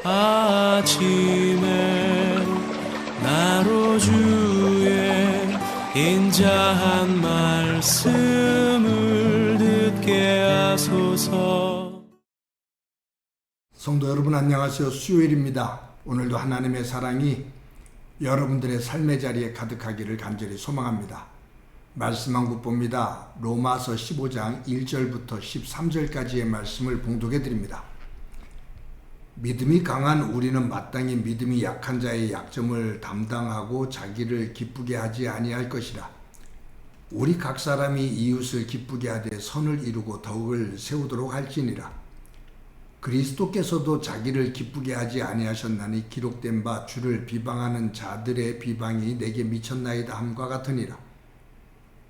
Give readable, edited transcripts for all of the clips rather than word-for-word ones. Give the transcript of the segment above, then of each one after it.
아침에 나로 주의 인자한 말씀을 듣게 하소서. 성도 여러분 안녕하세요. 수요일입니다. 오늘도 하나님의 사랑이 여러분들의 삶의 자리에 가득하기를 간절히 소망합니다. 말씀 한 국 봅니다. 로마서 15장 1절부터 13절까지의 말씀을 봉독해 드립니다. 믿음이 강한 우리는 마땅히 믿음이 약한 자의 약점을 담당하고 자기를 기쁘게 하지 아니할 것이라. 우리 각 사람이 이웃을 기쁘게 하되 선을 이루고 덕을 세우도록 할지니라. 그리스도께서도 자기를 기쁘게 하지 아니하셨나니 기록된 바 주를 비방하는 자들의 비방이 내게 미쳤나이다 함과 같으니라.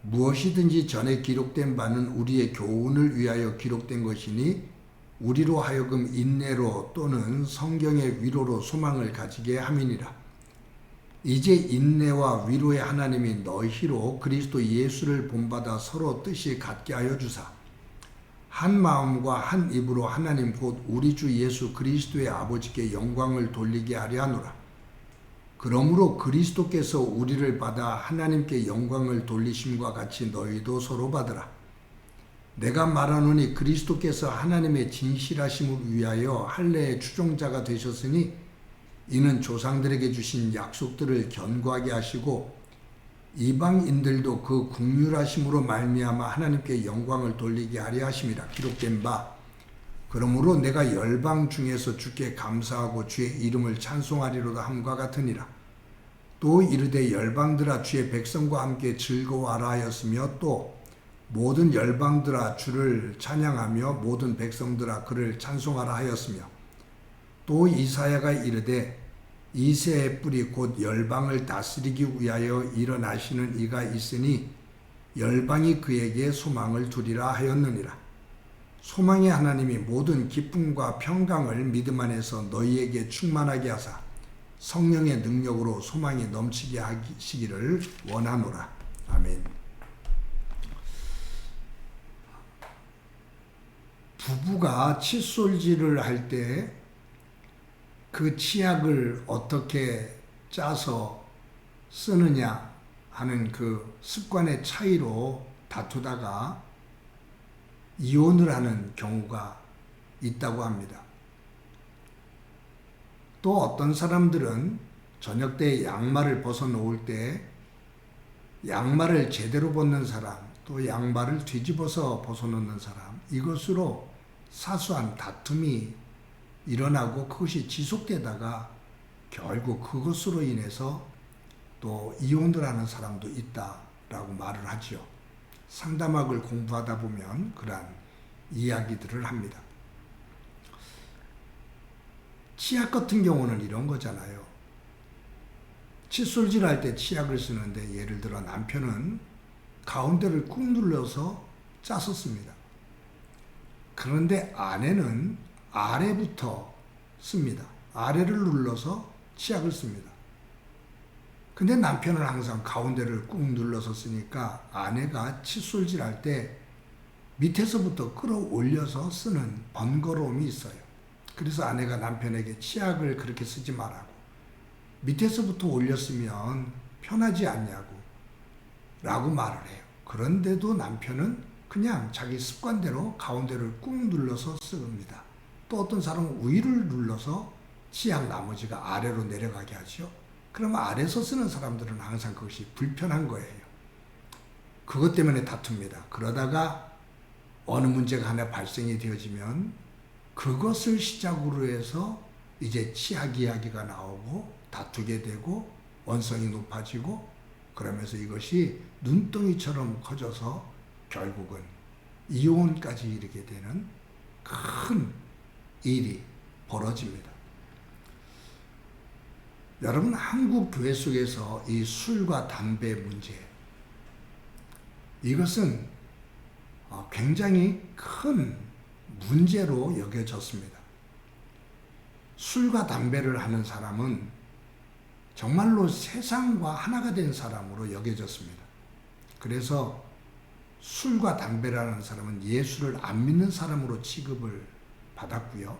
무엇이든지 전에 기록된 바는 우리의 교훈을 위하여 기록된 것이니 우리로 하여금 인내로 또는 성경의 위로로 소망을 가지게 함이니라. 이제 인내와 위로의 하나님이 너희로 그리스도 예수를 본받아 서로 뜻이 같게 하여 주사 한 마음과 한 입으로 하나님 곧 우리 주 예수 그리스도의 아버지께 영광을 돌리게 하려 하노라. 그러므로 그리스도께서 우리를 받아 하나님께 영광을 돌리심과 같이 너희도 서로 받으라. 내가 말하노니 그리스도께서 하나님의 진실하심을 위하여 할례의 추종자가 되셨으니 이는 조상들에게 주신 약속들을 견고하게 하시고 이방인들도 그 긍휼하심으로 말미암아 하나님께 영광을 돌리게 하려 하심이라. 기록된 바 그러므로 내가 열방 중에서 주께 감사하고 주의 이름을 찬송하리로다 함과 같으니라. 또 이르되 열방들아 주의 백성과 함께 즐거워하라 하였으며 또 모든 열방들아 주를 찬양하며 모든 백성들아 그를 찬송하라 하였으며 또 이사야가 이르되 이새의 뿌리 곧 열방을 다스리기 위하여 일어나시는 이가 있으니 열방이 그에게 소망을 두리라 하였느니라. 소망의 하나님이 모든 기쁨과 평강을 믿음 안에서 너희에게 충만하게 하사 성령의 능력으로 소망이 넘치게 하시기를 원하노라. 아멘. 부부가 칫솔질을 할 때 그 치약을 어떻게 짜서 쓰느냐 하는 그 습관의 차이로 다투다가 이혼을 하는 경우가 있다고 합니다. 또 어떤 사람들은 저녁 때 양말을 벗어놓을 때 양말을 제대로 벗는 사람, 또 양말을 뒤집어서 벗어놓는 사람, 이것으로 사소한 다툼이 일어나고 그것이 지속되다가 결국 그것으로 인해서 또 이혼을 하는 사람도 있다라고 말을 하죠. 상담학을 공부하다 보면 그러한 이야기들을 합니다. 치약 같은 경우는 이런 거잖아요. 칫솔질 할 때 치약을 쓰는데 예를 들어 남편은 가운데를 꾹 눌러서 짜서 씁니다. 그런데 아내는 아래부터 씁니다. 아래를 눌러서 치약을 씁니다. 근데 남편은 항상 가운데를 꾹 눌러서 쓰니까 아내가 칫솔질 할 때 밑에서부터 끌어올려서 쓰는 번거로움이 있어요. 그래서 아내가 남편에게 치약을 그렇게 쓰지 말라고, 밑에서부터 올렸으면 편하지 않냐고 라고 말을 해요. 그런데도 남편은 그냥 자기 습관대로 가운데를 꾹 눌러서 씁니다. 또 어떤 사람은 위를 눌러서 치약 나머지가 아래로 내려가게 하죠. 그러면 아래서 쓰는 사람들은 항상 그것이 불편한 거예요. 그것 때문에 다툽니다. 그러다가 어느 문제가 하나 발생이 되어지면 그것을 시작으로 해서 이제 치약 이야기가 나오고 다투게 되고 원성이 높아지고 그러면서 이것이 눈덩이처럼 커져서 결국은 이혼까지 이르게 되는 큰 일이 벌어집니다. 여러분, 한국 교회 속에서 이 술과 담배 문제, 이것은 굉장히 큰 문제로 여겨졌습니다. 술과 담배를 하는 사람은 정말로 세상과 하나가 된 사람으로 여겨졌습니다. 그래서 술과 담배라는 사람은 예수를 안 믿는 사람으로 취급을 받았고요.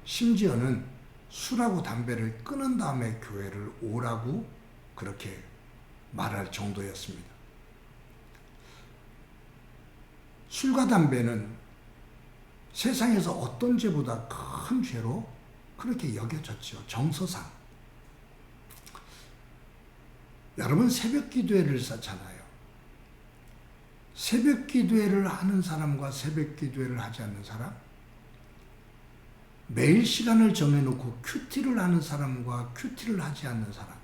심지어는 술하고 담배를 끊은 다음에 교회를 오라고 그렇게 말할 정도였습니다. 술과 담배는 세상에서 어떤 죄보다 큰 죄로 그렇게 여겨졌죠. 정서상. 여러분 새벽 기도회를 쌓잖아요. 새벽 기도회를 하는 사람과 새벽 기도회를 하지 않는 사람, 매일 시간을 정해놓고 큐티를 하는 사람과 큐티를 하지 않는 사람,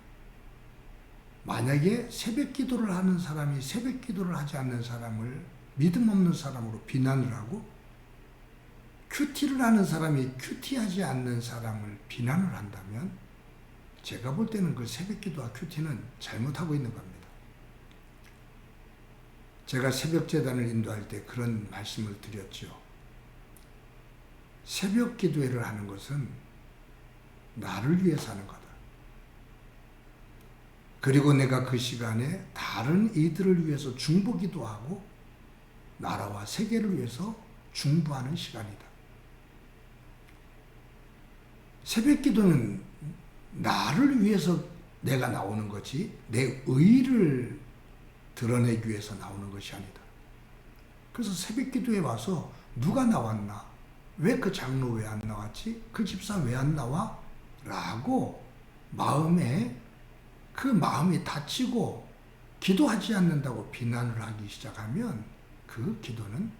만약에 새벽 기도를 하는 사람이 새벽 기도를 하지 않는 사람을 믿음 없는 사람으로 비난을 하고, 큐티를 하는 사람이 큐티하지 않는 사람을 비난을 한다면 제가 볼 때는 그 새벽 기도와 큐티는 잘못하고 있는 겁니다. 제가 새벽 재단을 인도할 때 그런 말씀을 드렸죠. 새벽 기도회를 하는 것은 나를 위해서 하는 거다. 그리고 내가 그 시간에 다른 이들을 위해서 중보기도 하고 나라와 세계를 위해서 중보하는 시간이다. 새벽 기도는 나를 위해서 내가 나오는 거지 내 의의를 드러내기 위해서 나오는 것이 아니다. 그래서 새벽 기도에 와서 누가 나왔나? 왜 그 장로 왜 안 나왔지? 그 집사 왜 안 나와? 라고 그 마음이 다치고 기도하지 않는다고 비난을 하기 시작하면 그 기도는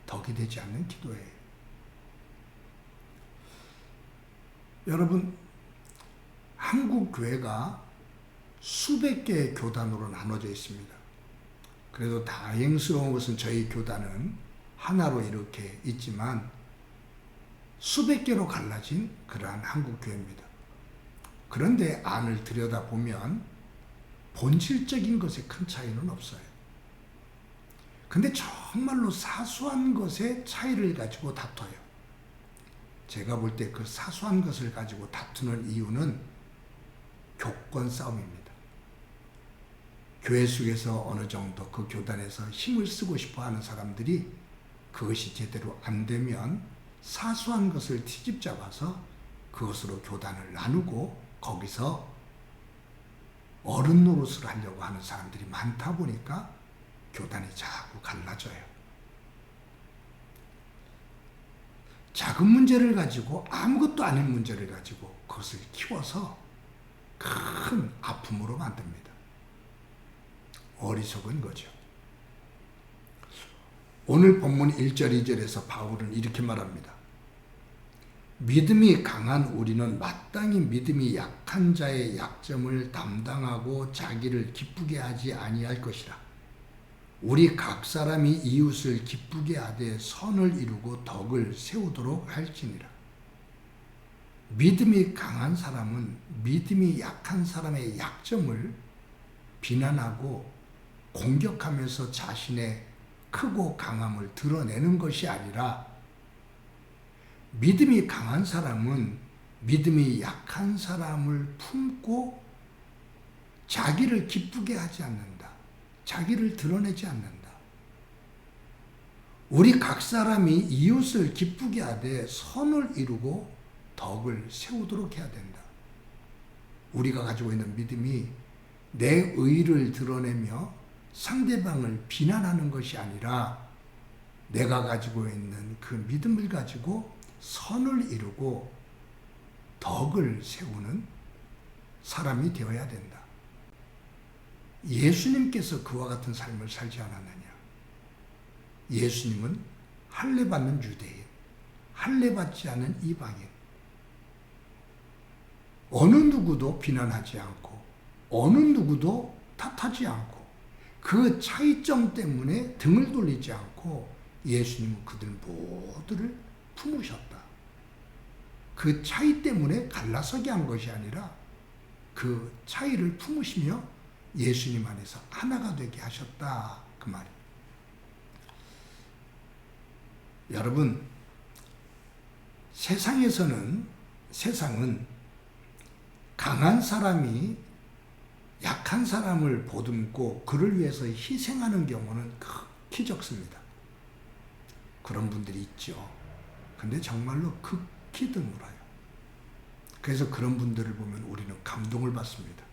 덕이 되지 않는 기도예요. 여러분, 한국 교회가 수백 개의 교단으로 나눠져 있습니다. 그래도 다행스러운 것은 저희 교단은 하나로 이렇게 있지만 수백 개로 갈라진 그러한 한국 교회입니다. 그런데 안을 들여다보면 본질적인 것에 큰 차이는 없어요. 근데 정말로 사소한 것의 차이를 가지고 다퉈요. 제가 볼 때 그 사소한 것을 가지고 다투는 이유는 교권 싸움입니다. 교회 속에서 어느 정도 그 교단에서 힘을 쓰고 싶어 하는 사람들이 그것이 제대로 안 되면 사소한 것을 트집 잡아서 그것으로 교단을 나누고 거기서 어른 노릇을 하려고 하는 사람들이 많다 보니까 교단이 자꾸 갈라져요. 작은 문제를 가지고 아무것도 아닌 문제를 가지고 그것을 키워서 큰 아픔으로 만듭니다. 어리석은 거죠. 오늘 본문 1절 2절에서 바울은 이렇게 말합니다. 믿음이 강한 우리는 마땅히 믿음이 약한 자의 약점을 담당하고 자기를 기쁘게 하지 아니할 것이라. 우리 각 사람이 이웃을 기쁘게 하되 선을 이루고 덕을 세우도록 할지니라. 믿음이 강한 사람은 믿음이 약한 사람의 약점을 비난하고 공격하면서 자신의 크고 강함을 드러내는 것이 아니라, 믿음이 강한 사람은 믿음이 약한 사람을 품고 자기를 기쁘게 하지 않는다. 자기를 드러내지 않는다. 우리 각 사람이 이웃을 기쁘게 하되 선을 이루고 덕을 세우도록 해야 된다. 우리가 가지고 있는 믿음이 내 의의를 드러내며 상대방을 비난하는 것이 아니라 내가 가지고 있는 그 믿음을 가지고 선을 이루고 덕을 세우는 사람이 되어야 된다. 예수님께서 그와 같은 삶을 살지 않았느냐? 예수님은 할례받는 유대인, 할례받지 않은 이방인, 어느 누구도 비난하지 않고 어느 누구도 탓하지 않고 그 차이점 때문에 등을 돌리지 않고 예수님은 그들 모두를 품으셨다. 그 차이 때문에 갈라서게 한 것이 아니라 그 차이를 품으시며 예수님 안에서 하나가 되게 하셨다. 그 말이에요. 여러분, 세상은 강한 사람이 약한 사람을 보듬고 그를 위해서 희생하는 경우는 극히 적습니다. 그런 분들이 있죠. 근데 정말로 극히 드물어요. 그래서 그런 분들을 보면 우리는 감동을 받습니다.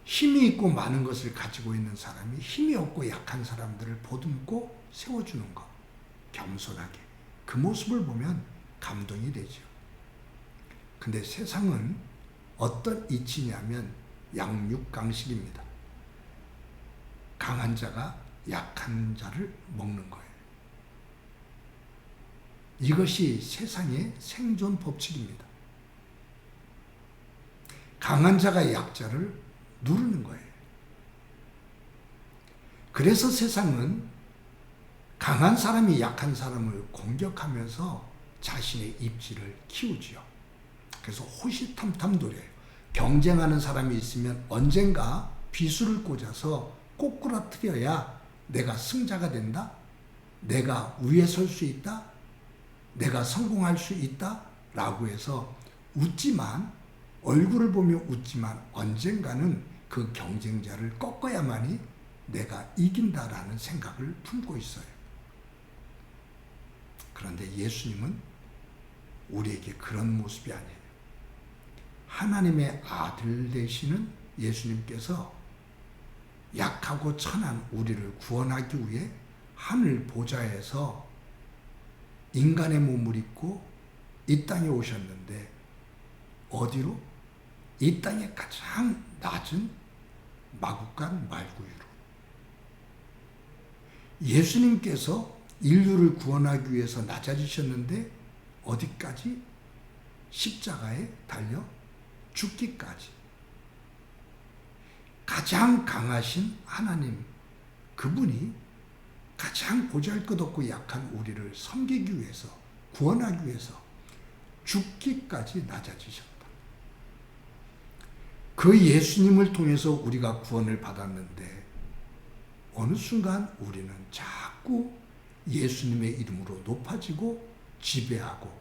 힘이 있고 많은 것을 가지고 있는 사람이 힘이 없고 약한 사람들을 보듬고 세워주는 것, 겸손하게 그 모습을 보면 감동이 되죠. 근데 세상은 어떤 이치냐면 양육강식입니다. 강한 자가 약한 자를 먹는 거예요. 이것이 세상의 생존 법칙입니다. 강한 자가 약자를 누르는 거예요. 그래서 세상은 강한 사람이 약한 사람을 공격하면서 자신의 입지를 키우지요. 그래서 호시탐탐 노려요. 경쟁하는 사람이 있으면 언젠가 비수를 꽂아서 꼬꾸라뜨려야 내가 승자가 된다? 내가 위에 설 수 있다? 내가 성공할 수 있다? 라고 해서 웃지만, 얼굴을 보며 웃지만 언젠가는 그 경쟁자를 꺾어야만이 내가 이긴다라는 생각을 품고 있어요. 그런데 예수님은 우리에게 그런 모습이 아니에요. 하나님의 아들 되시는 예수님께서 약하고 천한 우리를 구원하기 위해 하늘 보좌에서 인간의 몸을 입고 이 땅에 오셨는데, 어디로? 이 땅의 가장 낮은 마구간 말구유로. 예수님께서 인류를 구원하기 위해서 낮아지셨는데 어디까지? 십자가에 달려 죽기까지. 가장 강하신 하나님, 그분이 가장 보잘것없고 약한 우리를 섬기기 위해서, 구원하기 위해서 죽기까지 낮아지셨다. 그 예수님을 통해서 우리가 구원을 받았는데 어느 순간 우리는 자꾸 예수님의 이름으로 높아지고 지배하고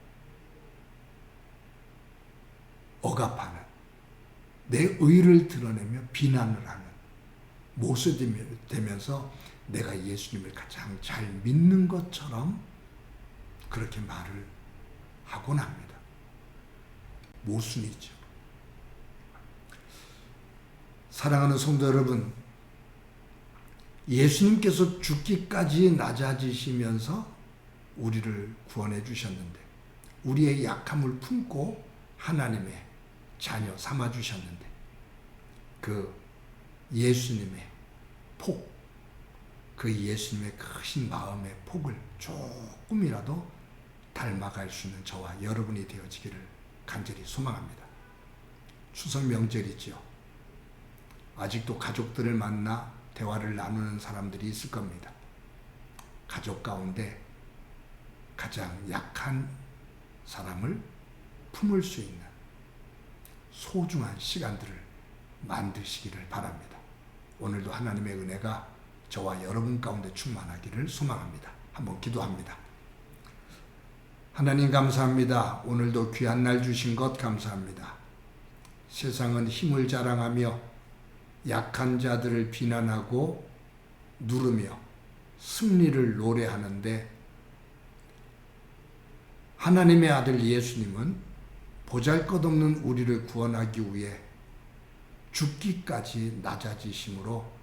억압하는, 내 의를 드러내며 비난을 하는 모습이 되면서 내가 예수님을 가장 잘 믿는 것처럼 그렇게 말을 하곤 합니다. 모순이죠. 사랑하는 성도 여러분, 예수님께서 죽기까지 낮아지시면서 우리를 구원해 주셨는데, 우리의 약함을 품고 하나님의 자녀 삼아 주셨는데, 그 예수님의 폭, 그 예수님의 크신 마음의 폭을 조금이라도 닮아갈 수 있는 저와 여러분이 되어지기를 간절히 소망합니다. 추석 명절이지요. 아직도 가족들을 만나 대화를 나누는 사람들이 있을 겁니다. 가족 가운데 가장 약한 사람을 품을 수 있는 소중한 시간들을 만드시기를 바랍니다. 오늘도 하나님의 은혜가 저와 여러분 가운데 충만하기를 소망합니다. 한번 기도합니다. 하나님 감사합니다. 오늘도 귀한 날 주신 것 감사합니다. 세상은 힘을 자랑하며 약한 자들을 비난하고 누르며 승리를 노래하는데, 하나님의 아들 예수님은 보잘것없는 우리를 구원하기 위해 죽기까지 낮아지심으로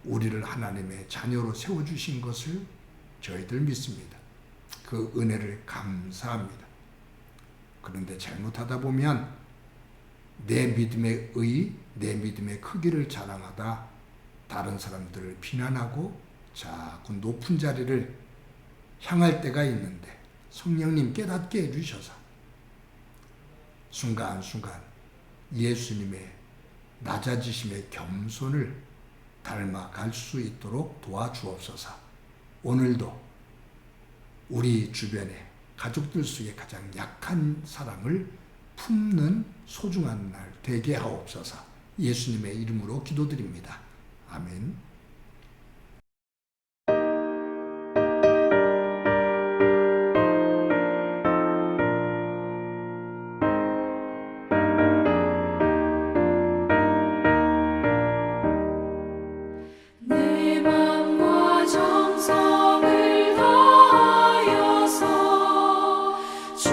우리를 하나님의 자녀로 세워주신 것을 저희들 믿습니다. 그 은혜를 감사합니다. 그런데 잘못하다 보면 내 믿음의 의, 내 믿음의 크기를 자랑하다 다른 사람들을 비난하고 자꾸 높은 자리를 향할 때가 있는데, 성령님 깨닫게 해주셔서 순간순간 예수님의 낮아지심의 겸손을 닮아갈 수 있도록 도와주옵소서. 오늘도 우리 주변에 가족들 속에 가장 약한 사람을 품는 소중한 날 되게 하옵소서. 예수님의 이름으로 기도드립니다. 아멘. 내 맘과 정성을 다하여서 주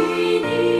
주인이